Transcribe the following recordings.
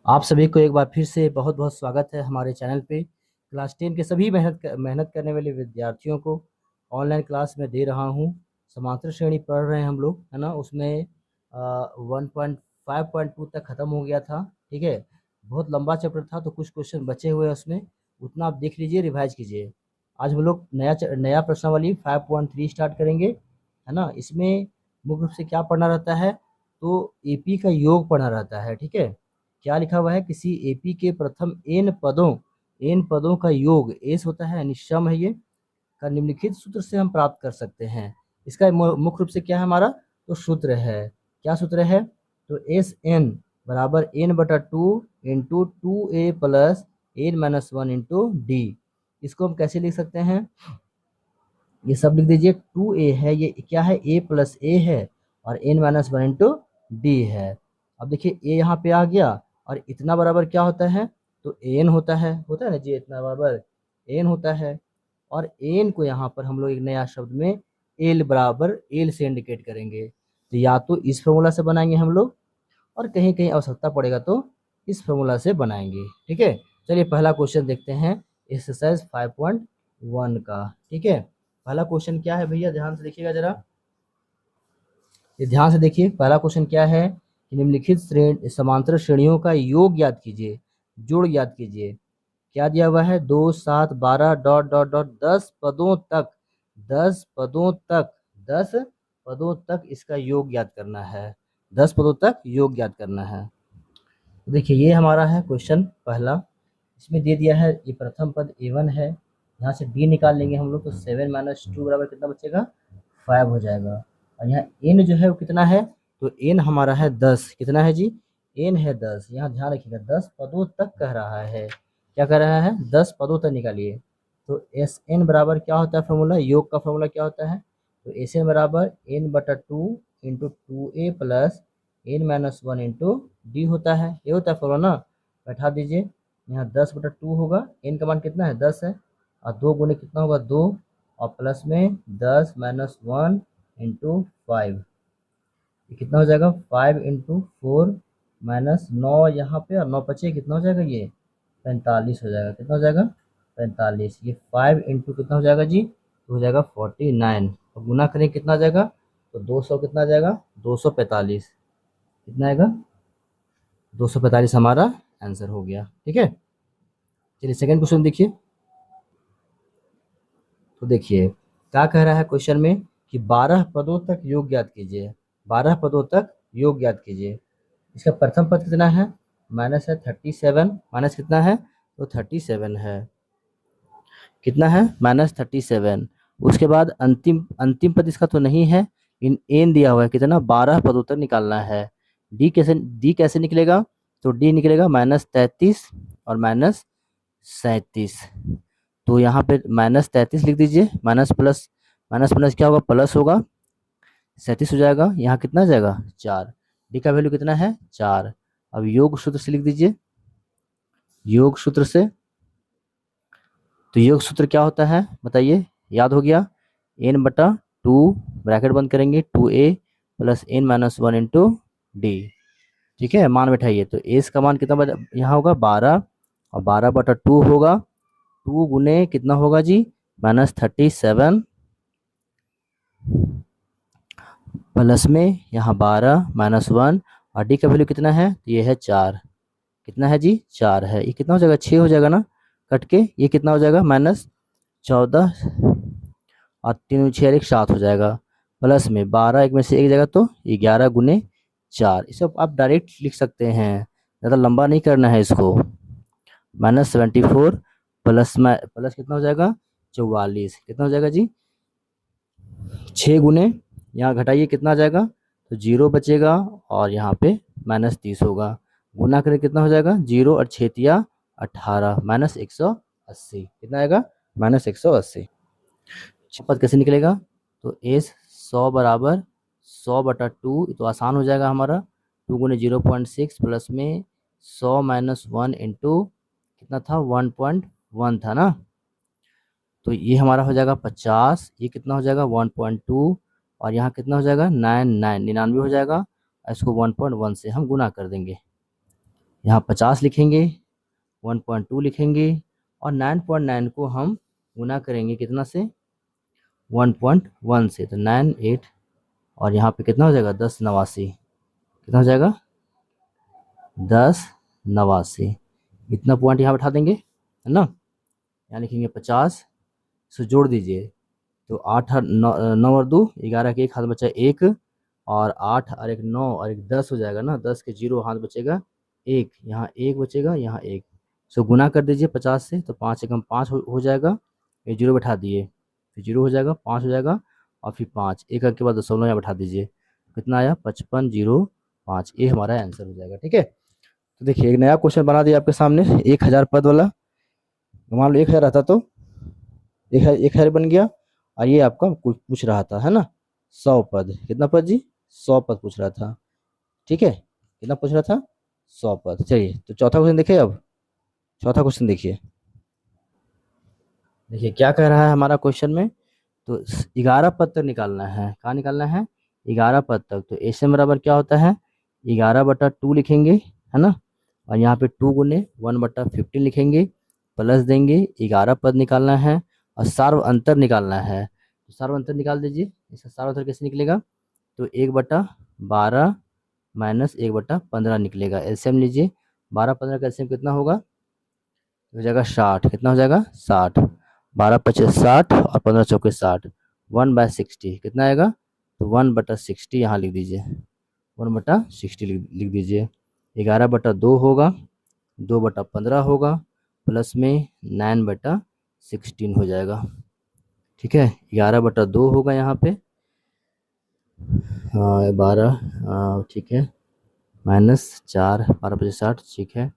आप सभी को एक बार फिर से बहुत बहुत स्वागत है हमारे चैनल पे। क्लास 10 के सभी मेहनत करने वाले विद्यार्थियों को ऑनलाइन क्लास में दे रहा हूँ। समांतर श्रेणी पढ़ रहे हैं हम लोग, है ना। उसमें 1.5.2 तक ख़त्म हो गया था। ठीक है, बहुत लंबा चैप्टर था तो कुछ क्वेश्चन बचे हुए हैं उसमें, उतना आप देख लीजिए, रिवाइज कीजिए। आज हम लोग नया प्रश्नावली 5.3 स्टार्ट करेंगे, है ना। इसमें मुख्य रूप से क्या पढ़ना रहता है, तो एपी का योग पढ़ना रहता है। ठीक है, क्या लिखा हुआ है, किसी एपी के प्रथम एन पदों का योग एस होता है, निश्चम है ये, का निम्नलिखित सूत्र से हम प्राप्त कर सकते हैं। इसका मुख्य रूप से क्या है हमारा, तो सूत्र है, क्या सूत्र है, तो एस एन बराबर n/2 into 2a plus n-1 into D. इसको हम कैसे लिख सकते हैं, ये सब लिख दीजिए। 2a है, ये क्या है, a प्लस ए है, और n-1 इंटू डी है। अब देखिए a यहाँ पे आ गया, और इतना बराबर क्या होता है, तो n होता है ना जी, इतना बराबर n होता है। और n को यहाँ पर हम लोग एक नया शब्द में l बराबर l से इंडिकेट करेंगे। तो या तो इस फॉर्मूला से बनाएंगे हम लोग, और कहीं कहीं आवश्यकता पड़ेगा तो इस फॉर्मूला से बनाएंगे। ठीक है, चलिए पहला क्वेश्चन देखते हैं एक्सरसाइज 5.1 का। ठीक है, पहला क्वेश्चन क्या है भैया, ध्यान से देखिएगा जरा, ये ध्यान से देखिए। पहला क्वेश्चन क्या है कि निम्नलिखित समांतर श्रेणियों का योग याद कीजिए, जोड़ याद कीजिए। क्या दिया हुआ है, 2 7 12 डॉट डॉट डॉट 10 पदों तक, 10 पदों तक, 10 पदों तक इसका योग याद करना है, 10 पदों तक योग याद करना है। तो देखिए ये हमारा है क्वेश्चन पहला। इसमें दे दिया है ये प्रथम पद A1 है, यहाँ से D निकाल लेंगे हम लोग, तो 7 - 2 बराबर कितना बचेगा, 5 हो जाएगा। और यहाँ n जो है वो कितना है, तो n हमारा है 10। कितना है जी, n है 10। यहाँ ध्यान रखिएगा 10 पदों तक कह रहा है, क्या कह रहा है, 10 पदों तक निकालिए। तो एस एन बराबर क्या होता है, फॉर्मूला, योग का फॉर्मूला क्या होता है, तो एस एन बराबर n/2 into 2a plus n-1 into D होता है, ये होता है फॉर्मूला ना। बैठा दीजिए, यहाँ 10/2 होगा, n का मान कितना है, 10 है, और 2 गुने कितना होगा, 2, और प्लस में 10-1 इंटू 5, ये कितना हो जाएगा, 5 इंटू 4 माइनस 9 यहाँ पे, और 9 बचे कितना हो जाएगा, ये 45 हो जाएगा। कितना हो जाएगा, 45। ये 5 इंटू कितना हो जाएगा जी, तो हो जाएगा 49, और गुना करें कितना आ जाएगा, तो 200 कितना आ जाएगा, 245, कितना आएगा, 245 हमारा आंसर हो गया। ठीक है, चलिए सेकंड क्वेश्चन देखिए। तो देखिए क्या कह रहा है क्वेश्चन में कि 12 पदों तक योग ज्ञात कीजिए, 12 पदों तक योग ज्ञात कीजिए। इसका प्रथम पद कितना है, माइनस है 37, माइनस कितना है, तो 37 है, कितना है, -37। उसके बाद अंतिम अंतिम पद इसका तो नहीं है, इन एन दिया हुआ है, कितना, 12 पदों तक निकालना है। डी कैसे निकलेगा, तो डी निकलेगा -33 और -37। तो यहाँ पे -33 लिख दीजिए, माइनस प्लस क्या होगा, प्लस होगा, 37 हो जाएगा, यहाँ कितना आ जाएगा, 4। डी का वैल्यू कितना है, 4। अब योग सूत्र से लिख दीजिए, योग सूत्र से, तो योग सूत्र क्या होता है बताइए, याद हो गया, n/2, ब्रैकेट बंद करेंगे, 2a plus n-1 into D. ठीक है, मान बैठाइए, तो एस का मान कितना यहाँ होगा, 12, और 12/2 होगा, 2 गुने कितना होगा जी, -37, प्लस में यहाँ 12 -1, और डी का वैल्यू कितना है, तो ये है 4। कितना है जी, 4 है, ये कितना हो जाएगा, 6 हो जाएगा ना, कट के ये कितना हो जाएगा, -14, और 3 6 1 7 हो जाएगा, प्लस में 12 एक में से एक जाएगा, तो 11 गुने 4। इसे आप डायरेक्ट लिख सकते हैं, ज़्यादा लंबा नहीं करना है इसको। -74 प्लस में प्लस कितना हो जाएगा, 44, कितना हो जाएगा जी, 6 गुने, यहाँ घटाइए कितना आ जाएगा, तो 0 बचेगा, और यहाँ पे -30 होगा, गुना करें कितना हो जाएगा, 0 और 6 18, -180, कितना आएगा, -180। पद कैसे निकलेगा, तो एस 100 बराबर 100/2, तो आसान हो जाएगा हमारा, 2 गुने 0.6 प्लस में 100-1 इंटू कितना था, 1.1 था ना, तो ये हमारा हो जाएगा 50, ये कितना हो जाएगा 1.2, और यहाँ कितना हो जाएगा 99 हो जाएगा, इसको 1.1 से हम गुना कर देंगे, यहाँ 50 लिखेंगे, 1.2 लिखेंगे और 9.9 को हम गुना करेंगे कितना से, 1.1 से, तो 9 8 और यहाँ पे कितना हो जाएगा 10 89, कितना हो जाएगा 10 89। इतना पॉइंट यहाँ बैठा देंगे, है ना। यहाँ लिखेंगे 50 से जोड़ दीजिए, तो 8 और 9 और 2 11 के एक हाथ बचा एक, और 8 और एक 9 और एक 10 हो जाएगा ना, 10 के 0 हाथ बचेगा एक, यहाँ एक बचेगा, यहाँ एक। सो गुना कर दीजिए 50 से, तो 5 एकम 5 हो जाएगा, ये 0 बैठा दिए, फिर 0 हो जाएगा, 5 हो जाएगा और फिर 5, एक के बाद दशमलव यहाँ बैठा दीजिए, कितना आया 5505। ये हमारा आंसर हो जाएगा। ठीक है, तो देखिए एक नया क्वेश्चन बना दिया आपके सामने 1000 पद वाला। मान लो 1000 रहता तो 1000 बन गया, और ये आपका कुछ पूछ रहा था, है ना 100 पद। कितना पद जी, 100 पद पूछ रहा था। ठीक है, कितना पूछ रहा था, 100 पद। चलिए तो चौथा क्वेश्चन देखिए। अब चौथा क्वेश्चन देखिए, देखिए क्या कह रहा है हमारा क्वेश्चन में। तो 11 पद तक निकालना है, कहाँ निकालना है 11 पद तक। तो ऐसे बराबर क्या होता है 11/2 लिखेंगे, है ना, और यहाँ पे 2 गुने 1/15 लिखेंगे, प्लस देंगे 11 पद निकालना है और सार्व अंतर निकालना है। तो सार्व अंतर निकाल दीजिए, इसका सार्व अंतर कैसे निकलेगा, तो 1/12 माइनस 1/15 निकलेगा। एलसीएम लीजिए, 12 15 का एलसीएम कितना होगा, हो जाएगा 60। कितना हो जाएगा 60, 12 25 60 और 15 चौके 60, 1/60 कितना आएगा, तो 1/60 यहाँ लिख दीजिए, 1/60 लिख दीजिए। 11/2 होगा, 2/15 होगा, प्लस में 9/16 हो जाएगा। ठीक है, 11/2 होगा यहाँ पे, 12, ठीक है, माइनस 4, 12 25 60, ठीक है,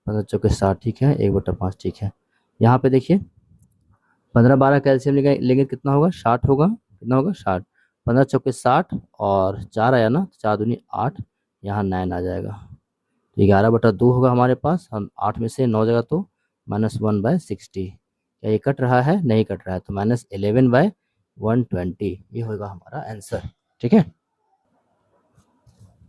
15 चौके 60, ठीक है, 1/5, ठीक है। यहाँ पे देखिए 15 12 कैल्शियम लेंगे कितना होगा 60 होगा, कितना होगा 60, 15 चौके 60 और 4 आया ना, 4 दूनी 8, यहाँ 9 आ जाएगा। तो 11/2 होगा हमारे पास, हम 8 में से 9 जगह तो -1/60। क्या ये कट रहा है, नहीं कट रहा है, तो -11/120 ये होगा हमारा आंसर। ठीक है,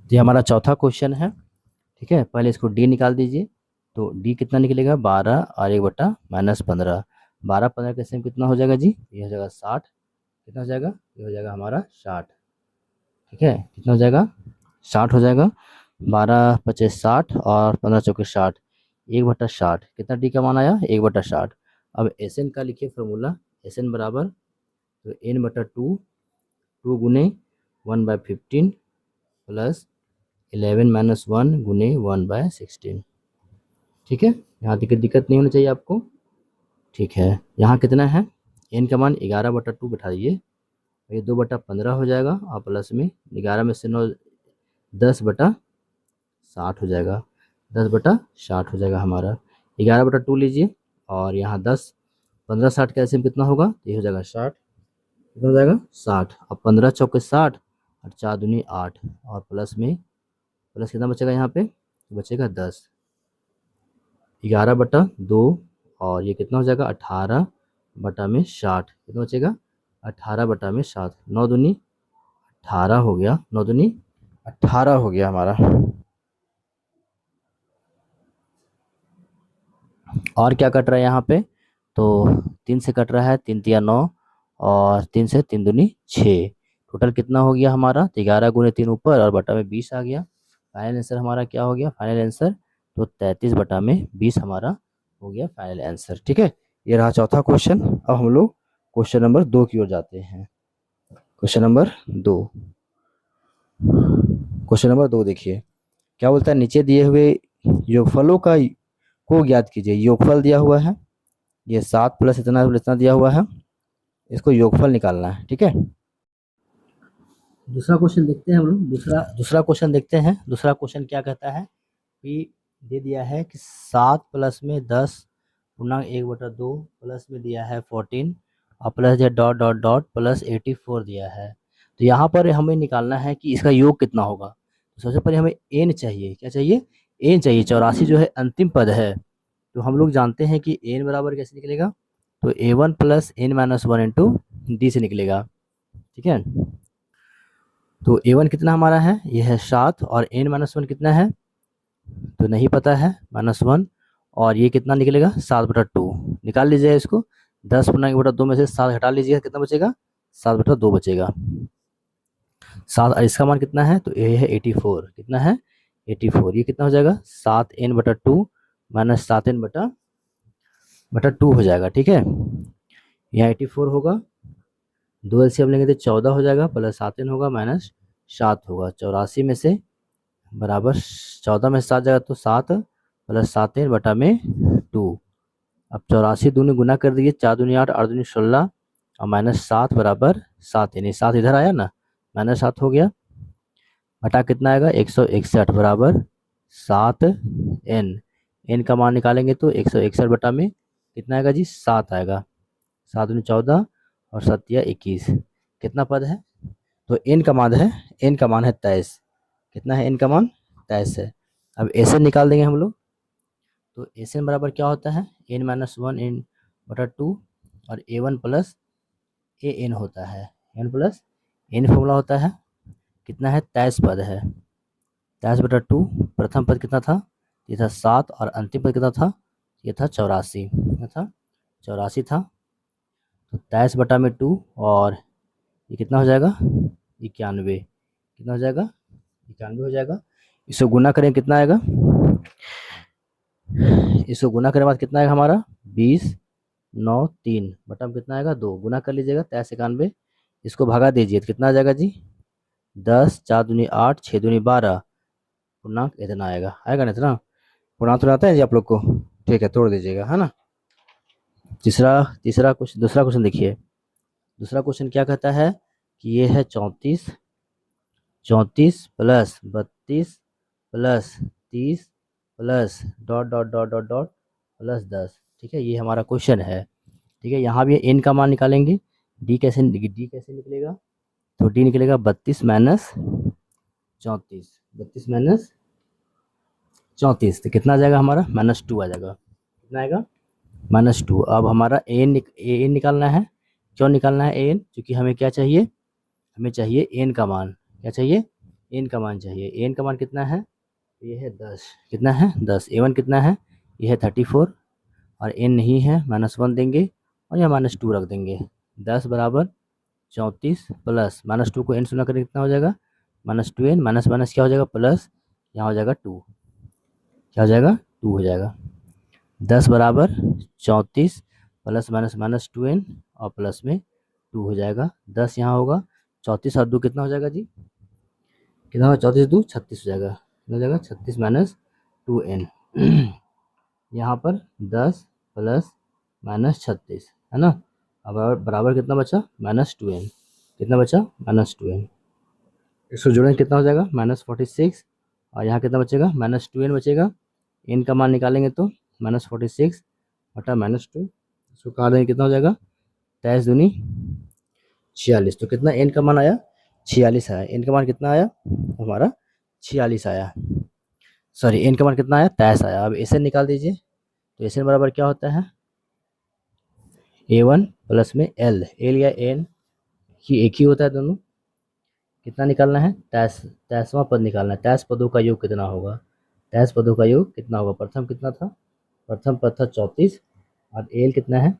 ये हमारा चौथा क्वेश्चन है। ठीक है, पहले इसको डी निकाल दीजिए। तो डी कितना निकलेगा 12 और 1/-15, 12 15 का सेम कितना हो जाएगा जी, ये हो जाएगा 60। कितना हो जाएगा, ये हो जाएगा हमारा 60। ठीक है, कितना हो जाएगा 60 हो जाएगा, 12 25 60 और 15 चौके 60, 1/60। कितना डी का मान आया 1/60। अब एस एन का लिखिए फॉर्मूला, एस एन बराबर तो n/2, 2 गुने 1/15 प्लस 11 - 1 गुने 1/16। ठीक है, यहाँ दिक्कत नहीं होनी चाहिए आपको। ठीक है, यहाँ कितना है n का मान 11/2 बैठा दीजिए, ये 2/15 हो जाएगा और प्लस में 11 में से 9 10/60 हो जाएगा, 10/60 हो जाएगा हमारा। 11/2 लीजिए और यहाँ 10 15 60 का एलसीएम कितना होगा, ये हो जाएगा 60। कितना हो जाएगा 60, अब 15 चौके 60 और 4 दूनी 8 और प्लस में प्लस कितना बचेगा यहाँ पे, बचेगा 10, 11/2 और ये कितना हो जाएगा 18/60। कितना बचेगा 18/60, 9 दूनी 18 हो गया, 9 दूनी 18 हो गया हमारा। और क्या कट रहा है यहाँ पे, तो 3 से कट रहा है, 3 तिया 9 और 3 से 3 दूनी 6, टोटल कितना हो गया हमारा, 11 गुने 3 ऊपर और बटा में 20 आ गया। फाइनल आंसर हमारा क्या हो गया, फाइनल आंसर तो 33/20 हमारा हो गया फाइनल आंसर। ठीक है, ये रहा चौथा क्वेश्चन। अब हम लोग क्वेश्चन नंबर 2 की ओर जाते हैं। क्वेश्चन नंबर 2, क्वेश्चन नंबर 2 देखिए क्या बोलता है, नीचे दिए हुए योगफलों का को ज्ञात कीजिए। योगफल दिया हुआ है, ये 7 प्लस इतना इतना दिया हुआ है, इसको योगफल निकालना है। ठीक है, दूसरा क्वेश्चन देखते हैं हम लोग, दूसरा क्वेश्चन देखते हैं। दूसरा क्वेश्चन क्या कहता है कि दे दिया है कि 7 प्लस में 10 पूर्णांक 1/2 प्लस में दिया है 14 और प्लस दिया डॉट डॉट डॉट प्लस 84 दिया है। तो यहाँ पर हमें निकालना है कि इसका योग कितना होगा। तो सबसे पहले हमें एन चाहिए, क्या चाहिए, एन चाहिए। 84 जो है अंतिम पद है, तो हम लोग जानते हैं कि एन बराबर कैसे निकलेगा, तो a1 + n-1 इंटू डी से निकलेगा। ठीक है, तो a1 कितना हमारा है, ये है 7 और n-1 कितना है तो नहीं पता है -1, और ये कितना निकलेगा 7/2 निकाल लीजिए इसको। 10 पूर्णांक बटा 2 में से 7 हटा लीजिए, कितना बचेगा 7/2 बचेगा। 7 और इसका मान कितना है, तो ये है 84, कितना है 84, ये कितना हो जाएगा 7n/2 माइनस 7n/2 हो जाएगा। ठीक है, यहाँ 84 होगा, 2 एलसीएम लेंगे तो 14 हो जाएगा, प्लस 7n होगा माइनस 7 होगा। 84 में से बराबर 14 में से 7 जाएगा तो 7 प्लस 7n/2। अब 84 दूनी गुना कर दीजिए, 4 दूनी 8, 8 दूनी 16 और माइनस 7 बराबर 7n, 7 इधर आया ना, -7 हो गया, बटा कितना आएगा 161 बराबर 7n। n का मान निकालेंगे तो 161 बटा में कितना आएगा जी 7 आएगा, 7 दूनी 14 और 7 या 21, कितना पद है, तो n का मान है, n का मान है 23, कितना है n का मान 23 है। अब Sn निकाल देंगे हम लोग, तो Sn बराबर क्या होता है n-1n/2 और a1 प्लस an होता है, n प्लस n फॉर्मूला होता है, कितना है 23 पद है, 23/2। प्रथम पद कितना था, ये था 7, और अंतिम पद कितना था, ये था 84, कितना था 84 था। तो 23/2 और ये कितना हो जाएगा 91, कितना हो जाएगा 91 हो जाएगा। इसको गुना करें कितना आएगा, इसको गुना करने के बाद कितना आएगा हमारा 20 9 3 बटा में कितना आएगा 2, गुना कर लीजिएगा 93, इसको भगा दीजिए तो कितना आ जाएगा जी 10, 4 दूनी 8, 6 दूनी 12, पूर्णांक इतना आएगा, आएगा ना इतना, पूर्णांक तो आता है जी आप लोग को, ठीक है तोड़ दीजिएगा, है ना। तीसरा क्वेश्चन, दूसरा क्वेश्चन देखिए, दूसरा क्वेश्चन क्या कहता है कि ये है 34 plus 32 plus 30 plus dot dot dot dot dot plus 10। ठीक है, ये हमारा क्वेश्चन है। ठीक है, यहाँ भी n का मान निकालेंगे, d कैसे निकलेगा, तो d निकलेगा 32 माइनस 34, 32 माइनस 34, तो कितना आ जाएगा हमारा -2 आ जाएगा, कितना आएगा -2। अब हमारा an निकालना है, क्यों निकालना है an, क्योंकि हमें क्या चाहिए, हमें चाहिए n का मान, क्या चाहिए n का मान चाहिए, n का मान कितना है, ये है 10, कितना है 10, a1 कितना है, ये है 34 और n नहीं है -1 देंगे और यहाँ -2 रख देंगे, 10 बराबर 34 प्लस -2 को n से गुना करें कितना हो जाएगा -2n, माइनस माइनस क्या हो जाएगा प्लस, यहाँ हो जाएगा 2, क्या हो जाएगा 2 हो जाएगा। 10 बराबर 34 प्लस माइनस माइनस 2n और प्लस में 2 हो जाएगा, 10 यहाँ होगा, 34 और 2 कितना हो जाएगा जी, कितना होगा 34 2 36 हो जाएगा, कितना हो जाएगा 36 माइनस 2n। यहाँ पर 10 प्लस माइनस 36 है ना, अब बराबर कितना बचा -2n, कितना बचा -2n, इसको जोड़ें कितना हो जाएगा -46 और यहाँ कितना बचेगा -2n बचेगा, n का मान निकालेंगे तो -46 बटा -2, इसको कहा देंगे कितना हो जाएगा 23 दूनी 46, तो कितना n का मान आया 46 आया, n का मान कितना आया हमारा 46 आया, सॉरी n का मान कितना आया 23 आया। अब Sn निकाल दीजिए, तो Sn बराबर क्या होता है a1 प्लस में l या n ही एक ही होता है दोनों, कितना निकालना है 23वां पद निकालना है, 23 पदों का योग कितना होगा, 23 पदों का योग कितना होगा, प्रथम कितना था, प्रथम पद था 34 और l कितना है,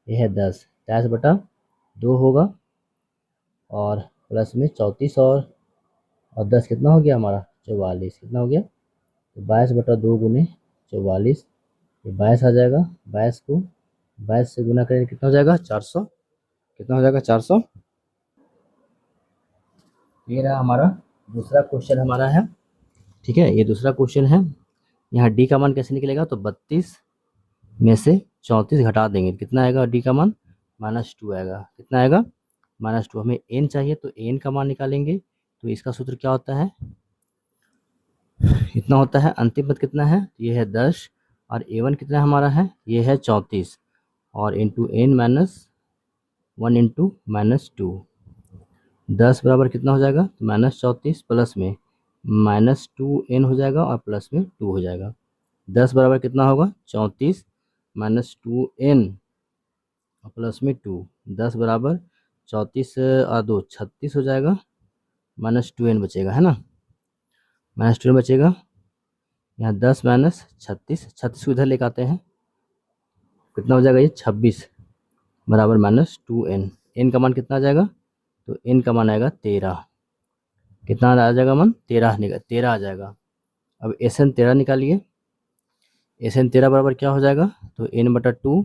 ये है 10, 23/2 होगा और प्लस में 34 और 10 कितना हो गया हमारा 44, कितना हो गया, तो 22/2 गुने 44, ये 22 आ जाएगा, 22 को 22 से गुना करें कितना हो जाएगा 400, कितना हो जाएगा 400। ये रहा हमारा दूसरा क्वेश्चन हमारा है। ठीक है, ये दूसरा क्वेश्चन है, यहाँ डी का मान कैसे निकलेगा, तो 32 में से 34 घटा देंगे, कितना आएगा डी का मान -2 आएगा, कितना आएगा -2। हमें n चाहिए तो n का मान निकालेंगे, तो इसका सूत्र क्या होता है, इतना होता है, अंतिम पद कितना है, ये है 10 और a1 कितना हमारा है, ये है 34 और इंटू n -1 इंटू -2, 10 बराबर कितना हो जाएगा -34 प्लस में -2n हो जाएगा और प्लस में 2 हो जाएगा, 10 बराबर कितना होगा 34 -2n और प्लस में 2, 10 बराबर 34 और 2 36 हो जाएगा, -2n बचेगा, है ना, -2n बचेगा। यहाँ 10 माइनस 36, 36 को इधर लेकर आते हैं, कितना हो जाएगा ये 26 बराबर माइनस 2n। n का मान कितना आ जाएगा, तो n का मान आएगा 13। कितना आ जाएगा मान 13 आ जाएगा। अब एस एन 13 निकालिए। एस एन 13 बराबर क्या हो जाएगा, तो n/2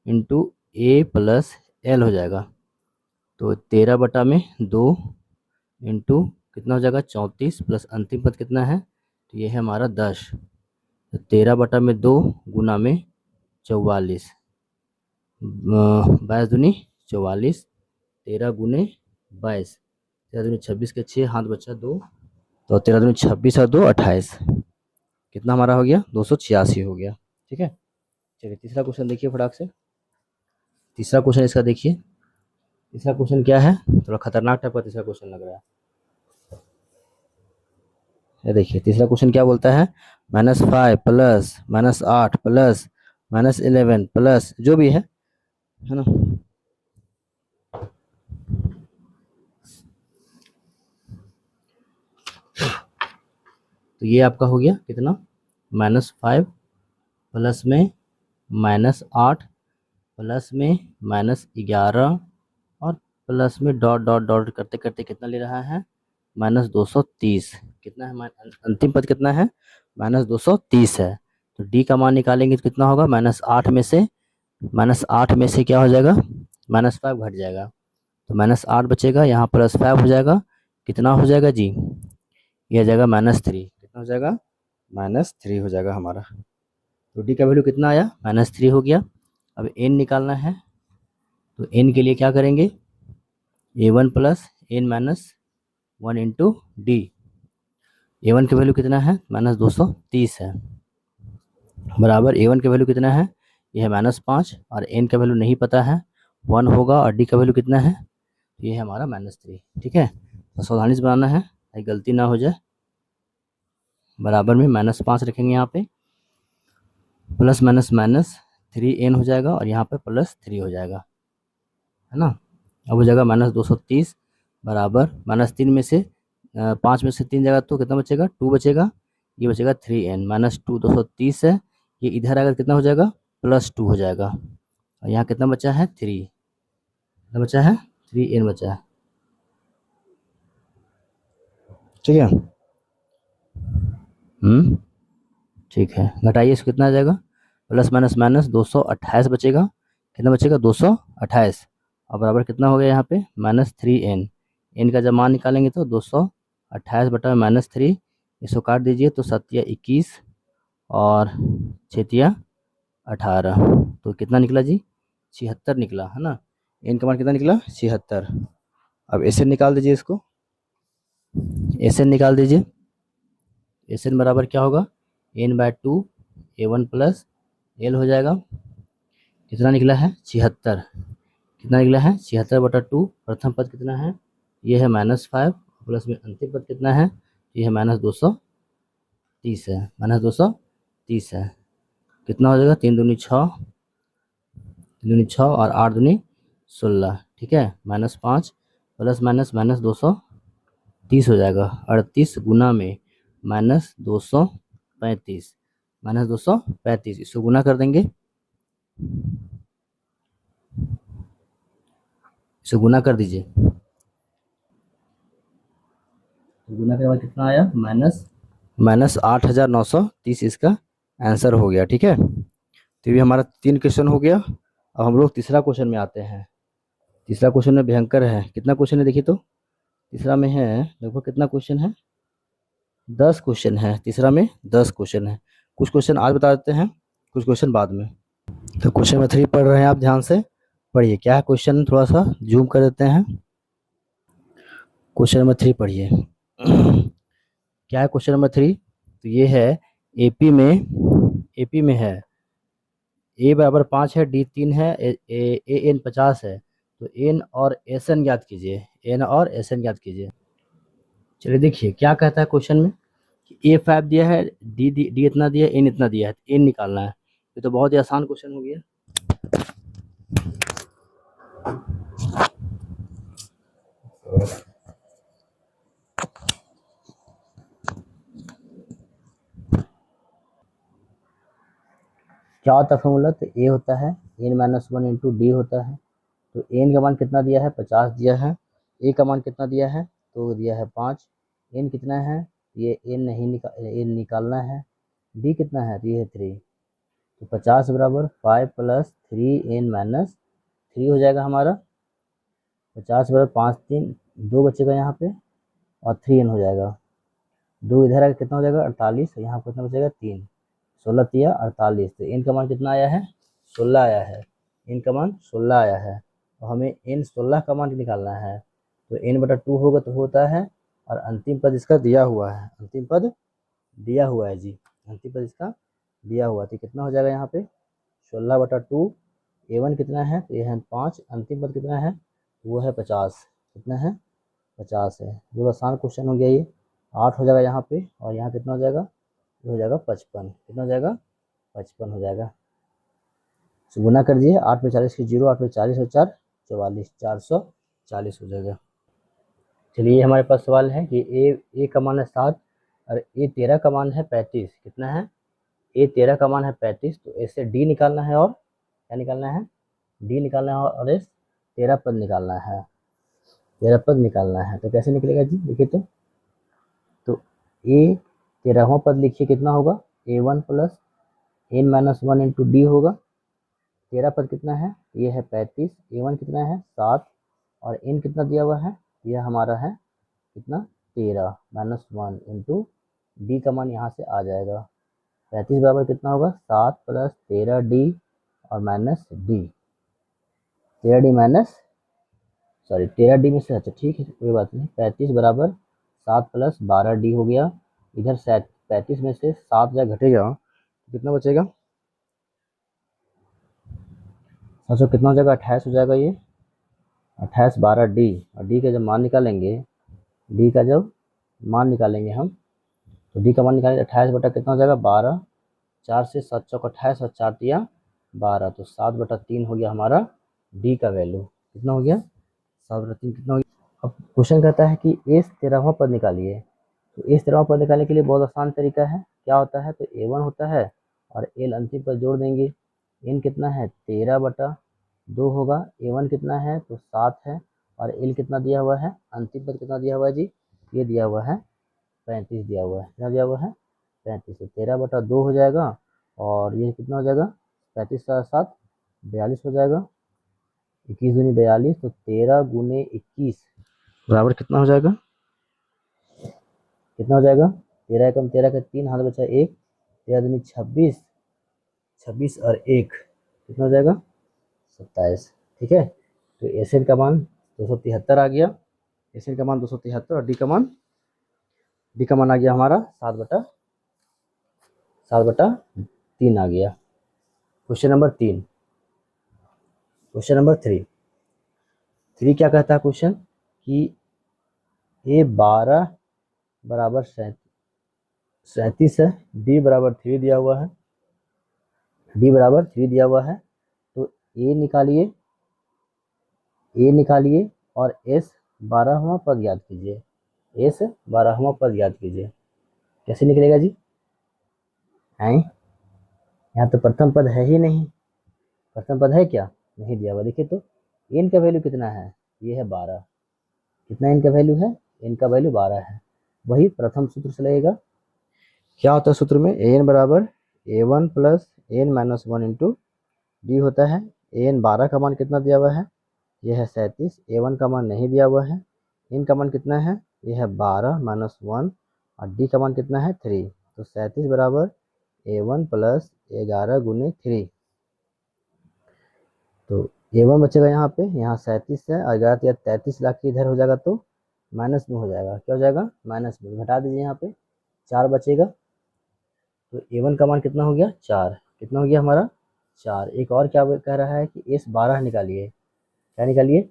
इंटू ए प्लस एल हो जाएगा। तो 13/2 इंटू कितना हो जाएगा 34 प्लस अंतिम पद कितना है, तो ये है हमारा 10। तो 13/2 गुना में 44, 22 दूनी 44, 13 गुने 22, 13 दूनी 26 के 6 हाथ बचा 2, तो 13 दूनी 26 और 2 28, कितना हमारा हो गया 286 हो गया। ठीक है, चलिए तीसरा क्वेश्चन देखिए फटाक से। तीसरा क्वेश्चन इसका देखिए। तीसरा क्वेश्चन क्या है, थोड़ा खतरनाक टाइप का तीसरा क्वेश्चन लग रहा है। ये देखिए तीसरा क्वेश्चन क्या बोलता है, -5 प्लस -8 प्लस -11 प्लस जो भी है ना। तो ये आपका हो गया कितना, -5 प्लस में -8 प्लस में -11 और प्लस में डॉट डॉट डॉट करते करते कितना ले रहा है, -230। कितना है, अंतिम पद कितना है, -230 है। तो डी का मान निकालेंगे तो कितना होगा, -8 में से क्या हो जाएगा, -5 घट जाएगा, तो -8 बचेगा, यहाँ +5 हो जाएगा, कितना हो जाएगा जी, ये आ जाएगा -3। कितना हो जाएगा, -3 हो जाएगा हमारा। तो डी का वैल्यू कितना आया, -3 हो गया। अब एन निकालना है, तो एन के लिए क्या करेंगे, a1 plus n minus 1 into D. a1 की वैल्यू कितना है, -230 है, बराबर a1 की वैल्यू कितना है, ये है -5, और n का वैल्यू नहीं पता है 1 होगा, और d का वैल्यू कितना है, ये है हमारा -3। ठीक है, तो सावधानी से बनाना है ताकि गलती ना हो जाए। बराबर में -5 रखेंगे, यहाँ पे प्लस माइनस माइनस 3n हो जाएगा, और यहाँ पे +3 हो जाएगा, है ना। अब हो जाएगा -230 बराबर -3 में से 5 में से 3 जाएगा तो कितना बचेगा, 2 बचेगा, ये बचेगा 3n -2 230 है, ये इधर आएगा कितना हो जाएगा, +2 हो जाएगा, और यहाँ कितना बचा है 3, कितना बचा है 3n बचा है। ठीक है, ठीक है, घटाइए इसको, कितना आ जाएगा, प्लस माइनस माइनस 228 बचेगा, कितना बचेगा 228, और बराबर कितना हो गया यहाँ पे -3n। n का जब मान निकालेंगे तो 228 बटा -3, इसको काट दीजिए तो 7 21 और 6 18, तो कितना निकला जी 76 निकला, है ना। n का मान कितना निकला 76। अब एस एन निकाल दीजिए, इसको एस एन निकाल दीजिए। एस एन बराबर क्या होगा, n/2 a1 प्लस एल हो जाएगा, कितना निकला है 76, कितना निकला है 76/2। प्रथम पद कितना है, ये है -5, प्लस में अंतिम पद कितना है, ये है -230 है, -230 है, कितना हो जाएगा 3 दूनी 6, 3 दूनी 6 और 8 दूनी 16। ठीक है, -5 प्लस माइनस -230 हो जाएगा, 38 गुना में -235, -235, इसको गुना कर देंगे, इसे गुना कर दीजिए, तो गुना के बाद कितना आया, -8,930 इसका आंसर हो गया। ठीक है, तो ये हमारा 3 क्वेश्चन हो गया। अब हम लोग तीसरा क्वेश्चन में आते हैं। तीसरा क्वेश्चन में भयंकर है, कितना क्वेश्चन है देखिए, तो तीसरा में है लगभग कितना क्वेश्चन है, 10 क्वेश्चन है, तीसरा में 10 क्वेश्चन है। कुछ क्वेश्चन आज बता देते हैं, कुछ क्वेश्चन बाद में। तो क्वेश्चन नंबर 3 पढ़ रहे हैं आप, ध्यान से पढ़िए, क्या है क्वेश्चन, थोड़ा सा जूम कर देते हैं। क्वेश्चन नंबर 3 पढ़िए, क्या है क्वेश्चन नंबर 3, तो ये है एपी में है ए बराबर 5 है, डी 3 है, ए एन 50 है, तो एन और एस एन ज्ञात कीजिए, एन और एस एन ज्ञात कीजिए। चलिए देखिए क्या कहता है क्वेश्चन में, कि A5 दिया है, डी इतना दिया है, एन इतना दिया है, एन निकालना है। ये तो बहुत ही आसान क्वेश्चन हो गया। क्या होता है फॉर्मूला, तो ए होता है n minus one into D होता है। तो एन का मान कितना दिया है, 50 दिया है। ए का मान कितना दिया है, तो दिया है 5। एन कितना है, ये एन नहीं एन निकालना है। डी कितना है, तो ये है 3। तो 50 बराबर 5 प्लस 3 एन माइनस 3 हो जाएगा हमारा। 50 बराबर 5 3 2 बचेगा यहाँ पे, और 3 एन हो जाएगा। 2 इधर आके कितना हो जाएगा, 48। यहाँ पर कितना बचेगा, 3। 16 तिया 48। तो एन का मान कितना आया है, 16 आया है। एन का मान 16 आया है, और हमें एन 16 का मान निकालना है। तो एन बटा 2 होगा तो होता है, और अंतिम पद इसका दिया हुआ है, अंतिम पद दिया हुआ है जी, अंतिम पद इसका दिया हुआ। तो कितना हो जाएगा यहाँ पे, 16 बटा 2। A1 कितना है, तो ये है 5। अंतिम पद कितना है, वो है 50। कितना है, 50 है। जो आसान क्वेश्चन हो गया ये। 8 हो जाएगा यहाँ पे, और यहाँ कितना हो जाएगा, ये हो जाएगा 55। कितना हो जाएगा, 55 हो जाएगा। तो गुना कर दिए, 8 में 40 की 0, 8 में 40 और 4 44, 440 हो जाएगा। चलिए हमारे पास सवाल है कि ए का मान है 7 और A13 का मान है 35। कितना है, A13 का मान है 35। तो ऐसे डी निकालना है, और क्या निकालना है, डी निकालना है, और एस 13 पद निकालना है, 13 पद निकालना है। तो कैसे निकलेगा जी, देखिए तो ए 13वां पद लिखिए, कितना होगा, A1 plus n minus one into D होगा। 13 पद कितना है, ये है 35। A1 कितना है, 7, और एन कितना दिया हुआ है, यह हमारा है कितना, 13 माइनस वन इंटू डी का मान यहाँ से आ जाएगा। 35 बराबर कितना होगा, 7 प्लस 13D और minus D, 13D minus, sorry 13D में से, अच्छा ठीक है कोई बात नहीं। 35 बराबर 7 प्लस 12D हो गया। इधर 35 में से 7 जब घटेगा तो कितना बचेगा, सोचो कितना हो जाएगा, 28 हो जाएगा ये। 28 12D, और डी का जब मान निकालेंगे, डी का जब मान निकालेंगे हम, तो डी का मान निकालेंगे 28 बटा कितना हो जाएगा, 12। 4 से 7 चौक 28 और 4 तिया 12, तो 7 बटा 3 हो गया हमारा डी का वैल्यू। कितना हो गया, 7 बटा 3 कितना हो गया। अब क्वेश्चन कहता है कि एस 13वां पद निकालिए। तो एस 13वां पद निकालने के लिए बहुत आसान तरीका है। क्या होता है, तो A1 होता है, और एल अंतिम पर जोड़ देंगे। एन कितना है, 13 बटा 2 होगा। A1 कितना है, तो 7 है, और एल कितना दिया हुआ है, अंतिम पद कितना दिया हुआ है जी, ये दिया हुआ है 35 दिया हुआ है। कितना दिया हुआ है, 35। तो 13 बटा 2 हो जाएगा, और ये कितना हो जाएगा, 35 का 7 42 हो जाएगा। 21 दूनी 42, तो 13 गुने 21 बराबर कितना हो जाएगा, कितना हो जाएगा, 13 एकम 13 का 3 हाथ बचा 1, 13 दूनी 26, 26 और 1 कितना हो जाएगा, 27। ठीक है, तो एसएन का मान 273 आ गया। एसएन का मान 273, और डी का मान आ गया हमारा 7/3 आ गया। क्वेश्चन नंबर 3, क्वेश्चन नंबर 3 क्या कहता है क्वेश्चन, कि A12 बराबर 37 है, डी बराबर 3 दिया हुआ है, डी बराबर 3 दिया हुआ है। तो ए निकालिए, और एस 12वां पद याद कीजिए, एस 12वां पद याद कीजिए। कैसे निकलेगा जी, हैं, यहाँ तो प्रथम पद है ही नहीं, प्रथम पद है क्या, नहीं दिया हुआ। देखिए तो एन का वैल्यू कितना है, ये है 12। कितना एन का वैल्यू है, एन का वैल्यू 12 है। वही प्रथम सूत्र से लगेगा। क्या होता है सूत्र में, एन बराबर A1 plus n minus one into D होता है। एन 12 का मान कितना दिया हुआ है, यह है 37। A1 का मान नहीं दिया हुआ है। एन का मान कितना है, यह है 12 माइनस वन, और डी का मान कितना है 3। तो 37 बराबर A1 प्लस 11 गुने 3। तो A1 बचेगा यहाँ पे, यहाँ 37 है, और 11 या 33 लाख के इधर हो जाएगा, तो माइनस में हो जाएगा। क्या हो जाएगा, माइनस में। घटा दीजिए, यहाँ पे 4 बचेगा। तो A1 का मान कितना हो गया, 4। कितना हो गया हमारा, 4। एक और क्या कह रहा है कि एस 12 निकालिए। क्या निकालिए,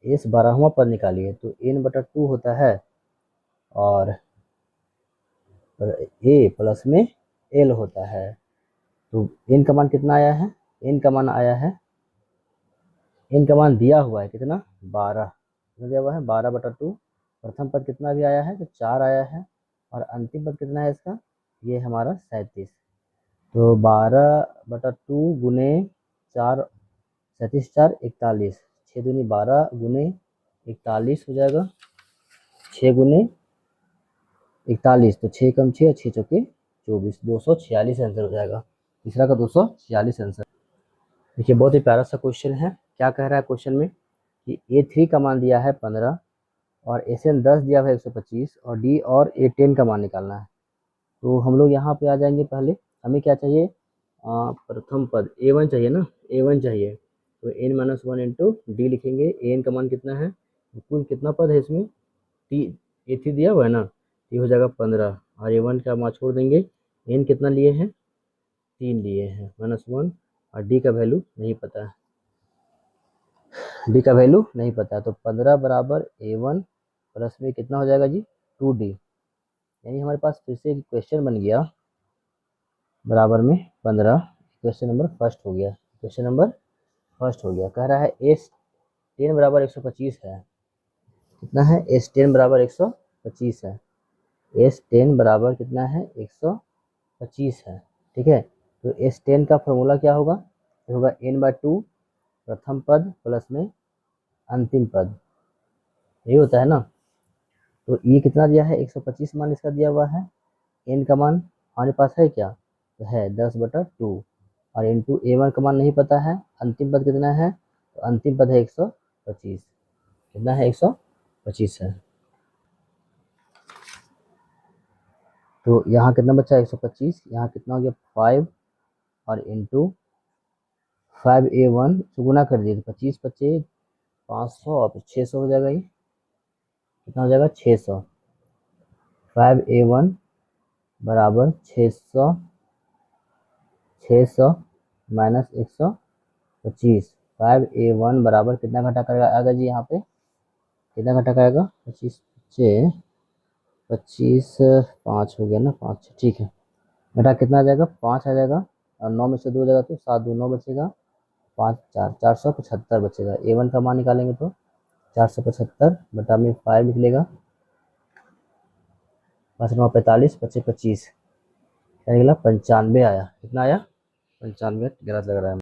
एस 12वां पद निकालिए। तो एन बटा 2 होता है, और ए प्लस में एल होता है। तो एन का मान कितना आया है, एन का मान आया है, एन का मान दिया हुआ है कितना, 12। कितना दिया हुआ है, 12 बटा 2। प्रथम पद कितना भी आया है, तो 4 आया है, और अंतिम पद कितना है इसका, ये हमारा 37। तो 12/2 गुने 4, 37 4 41, 6 दूनी 12 गुने 41 हो जाएगा, 6 गुने 41, तो 6 कम 6 6 चौके 24, 246 आंसर हो जाएगा। तीसरा का 246 आंसर। देखिए बहुत ही प्यारा सा क्वेश्चन है। क्या कह रहा है क्वेश्चन में कि A3 का मान दिया है 15 और SN 10 दिया हुआ है 125 और D और A10 का मान निकालना है। तो हम लोग यहाँ पे आ जाएंगे। पहले हमें क्या चाहिए, प्रथम पद A1 चाहिए ना, A1 चाहिए, तो n-1 इंटू डी लिखेंगे। an का मान कितना है, कुल कितना पद है इसमें, A3 दिया हुआ है ना, ये हो जाएगा 15 और A1 का मान छोड़ देंगे। n कितना लिए हैं, 3 लिए हैं, -1 और d का वैल्यू नहीं पता है, d का वैल्यू नहीं पता है। तो 15 बराबर A1 प्लस में कितना हो जाएगा जी, 2d, यानी हमारे पास फिर से क्वेश्चन बन गया बराबर में 15। क्वेश्चन नंबर फर्स्ट हो गया, क्वेश्चन नंबर फर्स्ट हो गया। कह रहा है S10 बराबर 125 है, कितना है, S10 बराबर 125 है, S10 बराबर कितना है, 125 है, ठीक है। तो S10 का फॉर्मूला क्या होगा, ये होगा n/2 प्रथम पद प्लस में अंतिम पद, यही होता है ना। तो ये कितना दिया है, 125 मान इसका दिया हुआ है, n का मान हमारे पास है क्या, तो है 10/2 और इंटू A1 का मान नहीं पता है, अंतिम पद कितना है, तो अंतिम पद है 125, कितना है, 125 है। तो यहाँ कितना बचा, 125, यहाँ कितना हो गया 5 और इंटू 5A1 से गुना कर दिए, तो 25 25 500 और 600 हो जाएगा, ये कितना हो जाएगा 600। 5A1 बराबर 600 माइनस 125, 5A1 बराबर कितना घटा कर आएगा जी, यहाँ पे कितना घटा आएगा, 25 25 5 हो गया ना, 5, ठीक है, घटा कितना आ जाएगा, 5 आ जाएगा और 9 में से 2 जाएगा तो 7 2 9 बचेगा, 5 4 475 बचेगा। A1 का मान निकालेंगे तो 475 बटा में 5 निकलेगा, 5 9 45 25 25, क्या निकला 95 आया, कितना आया 95, गलत लग रहा है।